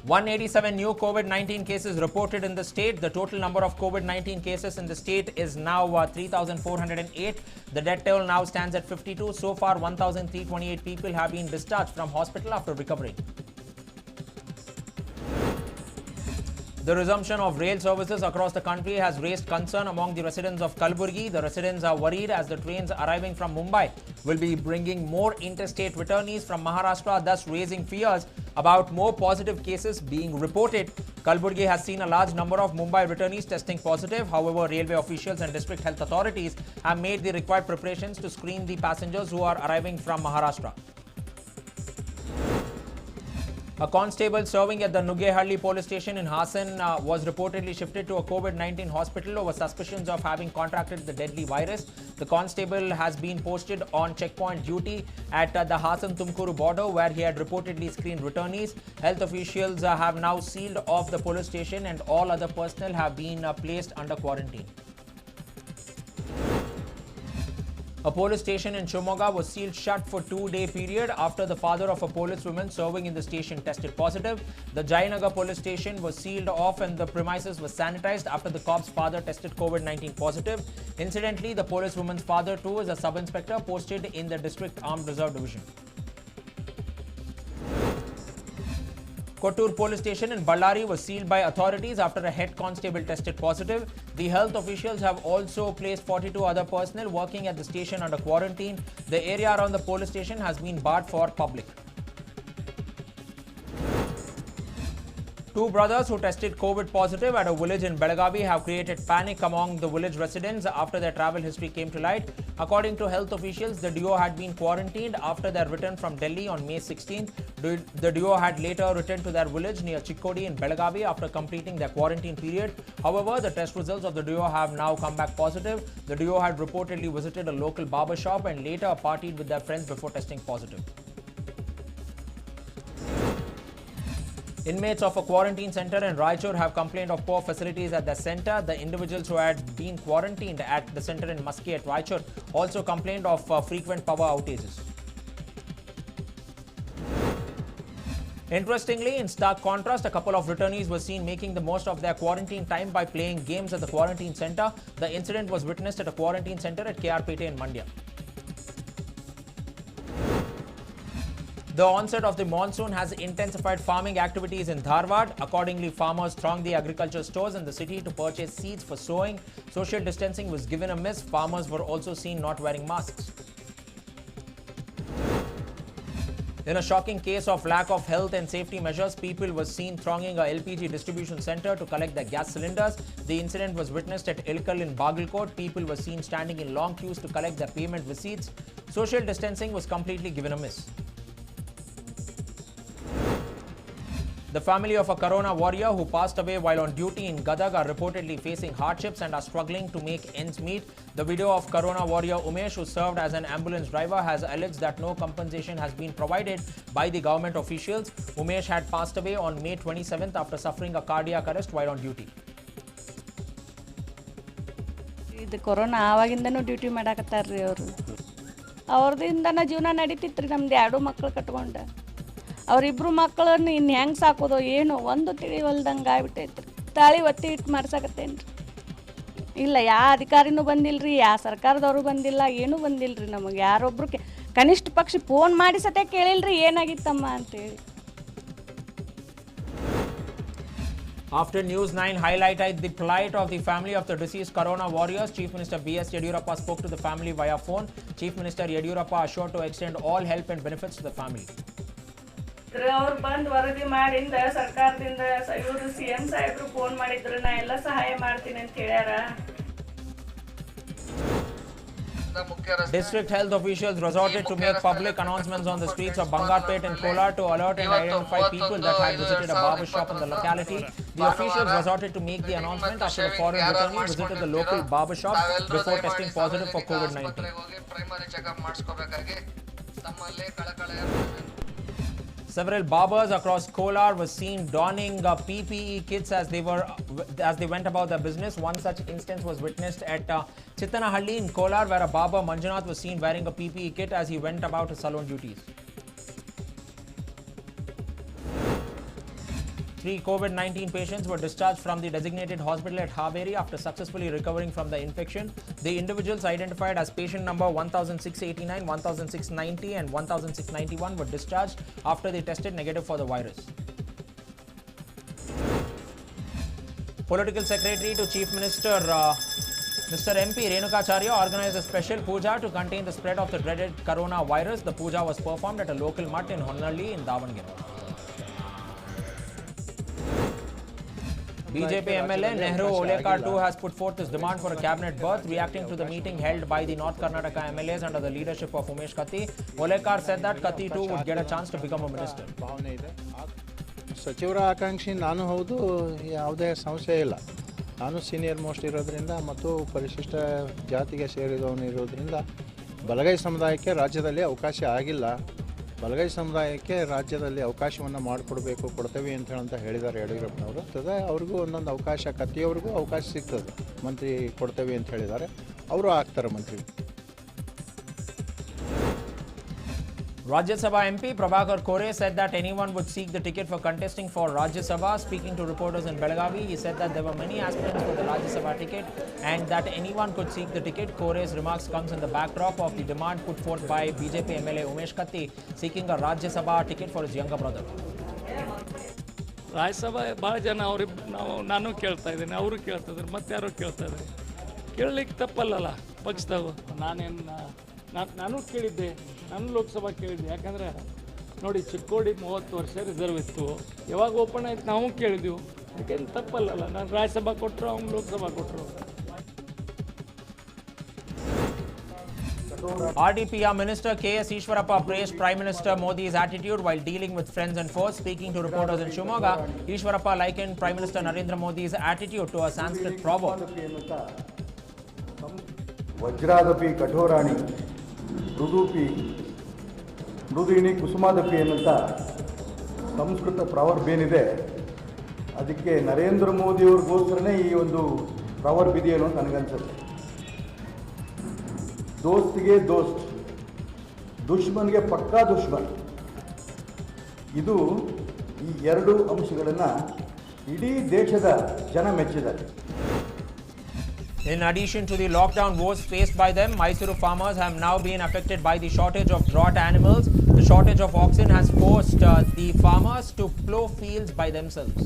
187 new COVID-19 cases reported in the state. The total number of COVID-19 cases in the state is now 3,408. The death toll now stands at 52. So far, 1,328 people have been discharged from hospital after recovering. The resumption of rail services across the country has raised concern among the residents of Kalaburgi. The residents are worried as the trains arriving from Mumbai will be bringing more interstate returnees from Maharashtra, thus raising fears about more positive cases being reported. Kalaburgi has seen a large number of Mumbai returnees testing positive. However, railway officials and district health authorities have made the required preparations to screen the passengers who are arriving from Maharashtra. A constable serving at the Nugehalli police station in Hassan was reportedly shifted to a COVID-19 hospital over suspicions of having contracted the deadly virus. The constable has been posted on checkpoint duty at the Hassan-Tumkuru border where he had reportedly screened returnees. Health officials have now sealed off the police station and all other personnel have been placed under quarantine. A police station in Shimoga was sealed shut for a 2-day period after the father of a policewoman serving in the station tested positive. The Jayanagar police station was sealed off and the premises was sanitized after the cop's father tested COVID-19 positive. Incidentally, the policewoman's father too is a sub-inspector posted in the District Armed Reserve Division. Kottur police station in Ballari was sealed by authorities after a head constable tested positive. The health officials have also placed 42 other personnel working at the station under quarantine. The area around the police station has been barred for public. Two brothers who tested COVID positive at a village in Belagavi have created panic among the village residents after their travel history came to light. According to health officials, the duo had been quarantined after their return from Delhi on May 16th. The duo had later returned to their village near Chikkodi in Belagavi after completing their quarantine period. However, the test results of the duo have now come back positive. The duo had reportedly visited a local barber shop and later partied with their friends before testing positive. Inmates of a quarantine center in Raichur have complained of poor facilities at the center. The individuals who had been quarantined at the center in Maski at Raichur also complained of frequent power outages. Interestingly, in stark contrast, a couple of returnees were seen making the most of their quarantine time by playing games at the quarantine center. The incident was witnessed at a quarantine center at KR-Pete in Mandya. The onset of the monsoon has intensified farming activities in Dharwad. Accordingly, farmers thronged the agriculture stores in the city to purchase seeds for sowing. Social distancing was given a miss. Farmers were also seen not wearing masks. In a shocking case of lack of health and safety measures, people were seen thronging a LPG distribution center to collect their gas cylinders. The incident was witnessed at Ilkal in Bagalkot. People were seen standing in long queues to collect their payment receipts. Social distancing was completely given a miss. The family of a corona warrior who passed away while on duty in Gadag are reportedly facing hardships and are struggling to make ends meet. The widow of corona warrior Umesh, who served as an ambulance driver, has alleged that no compensation has been provided by the government officials. Umesh had passed away on May 27th after suffering a cardiac arrest while on duty. The corona ಆವಾಗಿಂದನೂ duty ಮಾಡಾಕತ್ತಾರ್ರಿ ಅವರು. ಅವ್ರದಿಂದನ ಜೀವನ ನಡೀತಿತ್ರಿ ನಮ್ದು ಎರಡು ಮಕ್ಕಳು ಕಟ್ಕೊಂಡು. ಅವರಿಬ್ರು ಮಕ್ಕಳನ್ನು ಇನ್ನು ಹೆಂಗೆ ಸಾಕೋದು ಏನು ಒಂದು ತಿಳಿವಲ್ದಂಗೆ ಆಗ್ಬಿಟ್ಟೈತ್ರಿ. ತಾಳಿ ಒತ್ತಿ ಇಟ್ಟು ಮಾಡ್ಸಕತ್ತೇನ್ರಿ. ಇಲ್ಲ ಯಾವ ಅಧಿಕಾರಿನೂ ಬಂದಿಲ್ಲರಿ, ಯಾವ ಸರ್ಕಾರದವರು ಬಂದಿಲ್ಲ, ಏನೂ ಬಂದಿಲ್ಲರಿ ನಮಗೆ. ಯಾರೊಬ್ರು ಕನಿಷ್ಠ ಪಕ್ಷ ಫೋನ್ ಮಾಡಿ ಸತೆ ಕೇಳಿಲ್ರಿ ಏನಾಗಿತ್ತಮ್ಮ ಅಂತೇಳಿ. After News 9 highlighted the plight of the family of the deceased corona warriors, Chief Minister B.S. Yediyurappa spoke to the family via phone. Chief Minister Yediyurappa assured to extend all help and benefits to the family. ಅವ್ರು ಬಂದು ವರದಿ ಮಾಡಿಂದ ಸರ್ಕಾರದಿಂದ ಇವರು CM ಸಾಹೇಬರು phone ಮಾಡಿದ್ರು, ನಾ ಎಲ್ಲ ಸಹಾಯ ಮಾಡ್ತೀನಿ ಅಂತ ಹೇಳ್ಯಾರ. District health officials resorted to make public announcements on the streets of Bangarpet and Kolar to alert and identify people that had visited a barber shop in the locality. The officials resorted to make the announcement after a foreign returnee visited the local barber shop before testing positive for COVID-19. Several barbers across Kolar were seen donning PPE kits as they went about their business. One such instance was witnessed at Chitanahalli in Kolar, where a barber Manjunath was seen wearing a PPE kit as he went about his salon duties. 3 COVID-19 patients were discharged from the designated hospital at Haveri after successfully recovering from the infection. The individuals identified as patient number 1689, 1690 and 1691 were discharged after they tested negative for the virus. Political Secretary to Chief Minister Mr. MP Renukacharya organized a special puja to contain the spread of the dreaded coronavirus. The puja was performed at a local mutt in Honnalli in Davangere. BJP MLA Nehru Olekar too has put forth his demand for a cabinet berth. Reacting to the meeting held by the North Karnataka MLAs under the leadership of Umesh Katti, Olekar said that Katti too would get a chance to become a minister. ಸಚಿವರ ಆಕಾಂಕ್ಷಿ ನಾನು ಹೌದು, ಯಾವುದೇ ಸಮಸ್ಯೆ ಇಲ್ಲ. ನಾನು senior most ಇರೋದ್ರಿಂದ ಮತ್ತು ಪರಿಶಿಷ್ಟ ಜಾತಿಗೆ ಸೇರಿದವನು ಇರೋದ್ರಿಂದ ಬಲಗೈ ಸಮುದಾಯಕ್ಕೆ ರಾಜ್ಯದಲ್ಲಿ ಅವಕಾಶ ಆಗಿಲ್ಲ. ಬಲಗೈ ಸಮುದಾಯಕ್ಕೆ ರಾಜ್ಯದಲ್ಲಿ ಅವಕಾಶವನ್ನು ಮಾಡಿಕೊಡ್ಬೇಕು, ಕೊಡ್ತೇವೆ ಅಂತ ಹೇಳಿದ್ದಾರೆ ಯಡಿಯೂರಪ್ಪನವರು. ಅವ್ರಿಗೂ ಒಂದೊಂದು ಅವಕಾಶ, ಕತ್ತಿಯವ್ರಿಗೂ ಅವಕಾಶ ಸಿಗ್ತದೆ, ಮಂತ್ರಿ ಕೊಡ್ತೇವೆ ಅಂತ ಹೇಳಿದ್ದಾರೆ, ಅವರು ಆಗ್ತಾರೆ ಮಂತ್ರಿ. Rajya Sabha MP Prabhakar Kore said that anyone would seek the ticket for contesting for Rajya Sabha. Speaking to reporters in Belagavi, he said that there were many aspirants for the Rajya Sabha ticket and that anyone could seek the ticket. Kore's remarks comes in the backdrop of the demand put forth by BJP MLA Umesh Katti seeking a Rajya Sabha ticket for his younger brother. Rajya Sabha ಭಾಳ ಜನ ನಾನು ಕೇಳ್ತಾ ಇದ್ದೀನಿ, ಅವರು ಕೇಳ್ತಾ ಇದ್ದಾರೆ, ಮತ್ತೆ ಯಾರೋ ಕೇಳ್ತಾ ಇದ್ದಾರೆ. ಕೇಳಲಿಕ್ಕೆ ತಪ್ಪಲ್ಲಲ್ಲ ಪಕ್ಷದವು. ನಾನು ಕೇಳಿದ್ದೆ, ನಾನು ಲೋಕಸಭಾ ಕೇಳಿದ್ದೆ. ಯಾಕಂದರೆ ನೋಡಿ, ಚಿಕ್ಕೋಡಿ 30 ವರ್ಷ ರಿಸರ್ವ್ ಇತ್ತು, ಯಾವಾಗ ಓಪನ್ ಆಯ್ತು ನಾವು ಕೇಳಿದ್ವಿ. ಅದಕ್ಕೇನು ತಪ್ಪಲ್ಲಲ್ಲ. ನಾನು ರಾಜ್ಯಸಭಾ ಕೊಟ್ಟರು, ಅವ್ನು ಲೋಕಸಭಾ ಕೊಟ್ಟರು. RDPR Minister K.S. Ishwarappa praised Prime Minister Modi's attitude while dealing with friends and foes. Speaking to reporters in Shimoga, Ishwarappa likened Prime Minister Narendra Modi's attitude to a Sanskrit proverb. ವಜ್ರಾದಪಿ ಕಠೋರಾಣಿ ಮೃದುಯಿನಿ ಕುಸುಮಾದಪಿ ಎನ್ನುವಂಥ Sanskrit proverb ಏನಿದೆ, ಅದಕ್ಕೆ ನರೇಂದ್ರ ಮೋದಿಯವ್ರಿಗೋಸ್ಕರನೇ ಈ ಒಂದು proverb ಇದೆಯೇನೋ ಅಂತ ನನಗನ್ಸುತ್ತೆ. ದೋಸ್ತಿಗೆ ದೋಸ್ತ್, ದುಶ್ಮನ್ಗೆ ಪಕ್ಕಾ ದುಶ್ಮನ್. ಇದು ಈ ಎರಡು ಅಂಶಗಳನ್ನು ಇಡೀ ದೇಶದ ಜನ ಮೆಚ್ಚಿದ್ದಾರೆ. In addition to the lockdown woes faced by them, Mysuru farmers have now been affected by the shortage of draught animals. The shortage of oxen has forced the farmers to plough fields by themselves.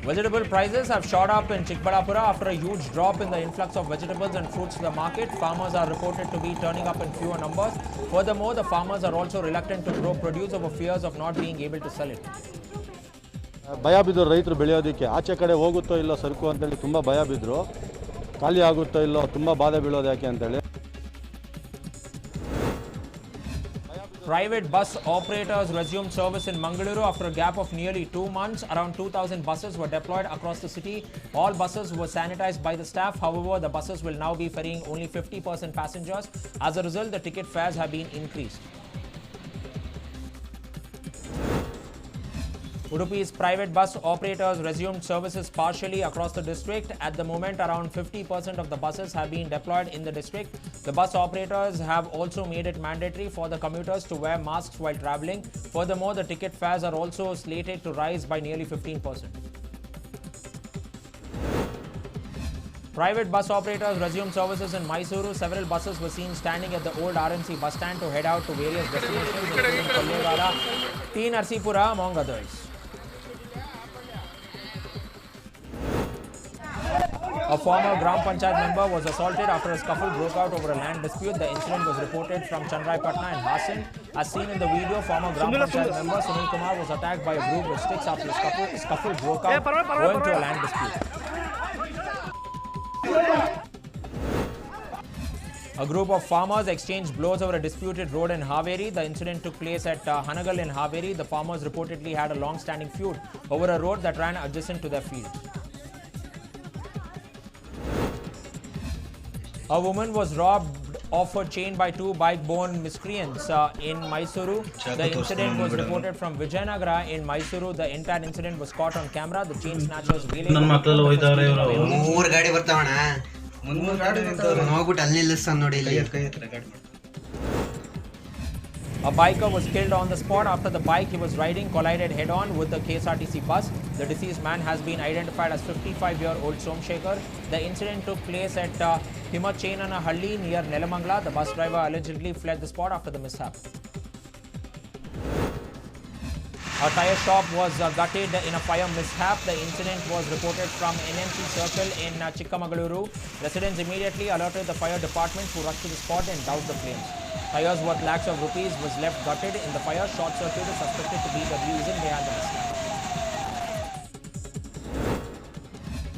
Vegetable prices have shot up in Chikbalapura after a huge drop in the influx of vegetables and fruits to the market. Farmers are reported to be turning up in fewer numbers. Furthermore, the farmers are also reluctant to grow produce over fears of not being able to sell it. ಭಯ ಬಿದ್ದರು ರೈತರು ಬೆಳೆಯೋದಕ್ಕೆ. ಆಚೆ ಕಡೆ ಹೋಗುತ್ತೋ ಇಲ್ಲೋ ಸರಕು ಅಂತೇಳಿ ತುಂಬ ಭಯ ಬಿದ್ದರು. ಖಾಲಿ ಆಗುತ್ತೋ ಇಲ್ಲೋ, ತುಂಬ ಬಾಧೆ ಬೀಳೋದು ಯಾಕೆ ಅಂತೇಳಿ. Private bus operators resumed service in Mangaluru after a gap of nearly 2 months. Around 2,000 buses were deployed across the city. All buses were sanitized by the staff. However, the buses will now be ferrying only 50% passengers. As a result, the ticket fares have been increased. Udupi's private bus operators resumed services partially across the district. At the moment, around 50% of the buses have been deployed in the district. The bus operators have also made it mandatory for the commuters to wear masks while travelling. Furthermore, the ticket fares are also slated to rise by nearly 15%. Private bus operators resumed services in Mysuru. Several buses were seen standing at the old RMC bus stand to head out to various destinations, including Kollegala, T. Narsipura, among others. A former Gram Panchayat member was assaulted after a scuffle broke out over a land dispute. The incident was reported from Chandraipatna and Hassan. As seen in the video, former Gram Panchayat member Sunil Kumar was attacked by a group with sticks after the scuffle broke out owing to a land dispute. A group of farmers exchanged blows over a disputed road in Haveri. The incident took place at Hanagal in Haveri. The farmers reportedly had a long-standing feud over a road that ran adjacent to their field. A woman was robbed of her chain by 2 bike-borne miscreants in Mysuru. The incident was reported from Vijayanagara in Mysuru. The entire incident was caught on camera. The chain snatchers relayed. ಮೂರು ಗಾಡಿ ಬರ್ತಾವಣ, ಹೋಗ್ಬಿಟ್ಟು ಅಲ್ಲಿ ನಿಲ್ಲಿಸ್ತಾನ ನೋಡಿ. ಇಲ್ಲಿ A biker was killed on the spot after the bike he was riding collided head-on with the KSRTC bus. The deceased man has been identified as 55-year-old Somshekhar. The incident took place at Himachenanahalli near Nelamangala. The bus driver allegedly fled the spot after the mishap. A tyre shop was gutted in a fire mishap. The incident was reported from NMC Circle in Chikkamangaluru. Residents immediately alerted the fire department, who rushed to the spot and doused the flames. Tires worth lakhs of rupees was left gutted in the fire. Short circuit is suspected to be the reason behind the mishap.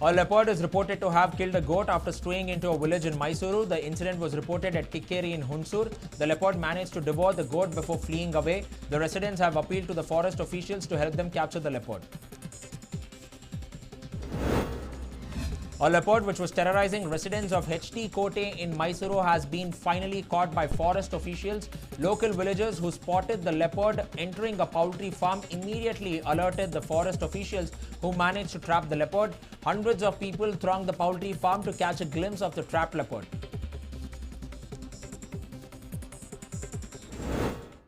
A leopard is reported to have killed a goat after straying into a village in Mysuru. The incident was reported at Tikkeri in Hunsur. The leopard managed to devour the goat before fleeing away. The residents have appealed to the forest officials to help them capture the leopard. A leopard which was terrorizing residents of HT Kote in Mysuru has been finally caught by forest officials. Local villagers who spotted the leopard entering a poultry farm immediately alerted the forest officials, who managed to trap the leopard. Hundreds of people thronged the poultry farm to catch a glimpse of the trapped leopard.